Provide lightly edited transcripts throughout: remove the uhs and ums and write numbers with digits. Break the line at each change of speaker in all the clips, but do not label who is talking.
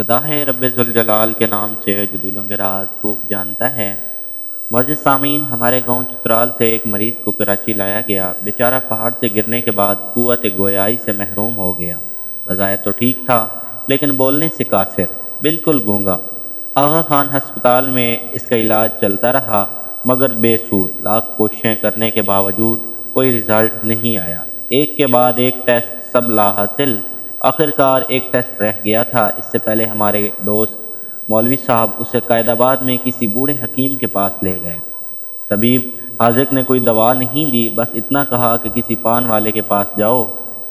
ابتدا ہے رب ذوالجلال کے نام سے جو دلوں کے راز خوب جانتا ہے۔ معزز سامعین، ہمارے گاؤں چترال سے ایک مریض کو کراچی لایا گیا۔ بیچارہ پہاڑ سے گرنے کے بعد قوت گویائی سے محروم ہو گیا۔ بظاہر تو ٹھیک تھا لیکن بولنے سے قاصر، بالکل گونگا۔ آغا خان ہسپتال میں اس کا علاج چلتا رہا مگر بے سود۔ لاکھ کوششیں کرنے کے باوجود کوئی رزلٹ نہیں آیا۔ ایک کے بعد ایک ٹیسٹ سب لا حاصل۔ آخرکار ایک ٹیسٹ رہ گیا تھا۔ اس سے پہلے ہمارے دوست مولوی صاحب اسے قائد آباد میں کسی بوڑھے حکیم کے پاس لے گئے۔ طبیب حاذق نے کوئی دوا نہیں دی، بس اتنا کہا کہ کسی پان والے کے پاس جاؤ،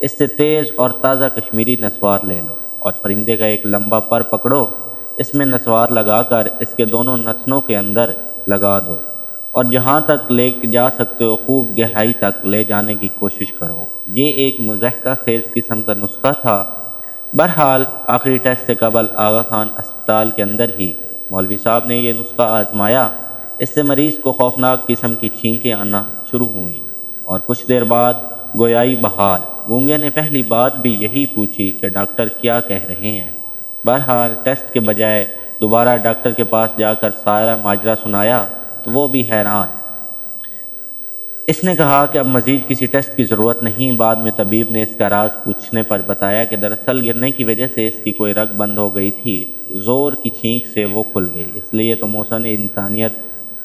اس سے تیز اور تازہ کشمیری نسوار لے لو اور پرندے کا ایک لمبا پر پکڑو، اس میں نسوار لگا کر اس کے دونوں نتنوں کے اندر لگا دو اور جہاں تک لے جا سکتے ہو خوب گہرائی تک لے جانے کی کوشش کرو۔ یہ ایک مضحکہ خیز قسم کا نسخہ تھا۔ بہرحال آخری ٹیسٹ سے قبل آغا خان اسپتال کے اندر ہی مولوی صاحب نے یہ نسخہ آزمایا۔ اس سے مریض کو خوفناک قسم کی چھینکیں آنا شروع ہوئیں اور کچھ دیر بعد گویائی بحال۔ گونگے نے پہلی بات بھی یہی پوچھی کہ ڈاکٹر کیا کہہ رہے ہیں۔ بہرحال ٹیسٹ کے بجائے دوبارہ ڈاکٹر کے پاس جا کر سارا ماجرا سنایا تو وہ بھی حیران۔ اس نے کہا کہ اب مزید کسی ٹیسٹ کی ضرورت نہیں۔ بعد میں طبیب نے اس کا راز پوچھنے پر بتایا کہ دراصل گرنے کی وجہ سے اس کی کوئی رگ بند ہو گئی تھی، زور کی چھینک سے وہ کھل گئی۔ اس لیے تو محسن انسانیت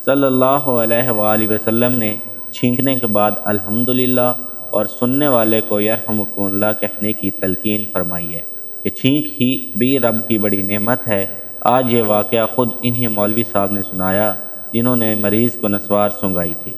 صلی اللہ علیہ وآلہ وسلم نے چھینکنے کے بعد الحمدللہ اور سننے والے کو یرحمکم اللہ کہنے کی تلقین فرمائی ہے کہ چھینک ہی بھی رب کی بڑی نعمت ہے۔ آج یہ واقعہ خود انہی مولوی صاحب نے سنایا جنہوں نے مریض کو نسوار سنگائی تھی۔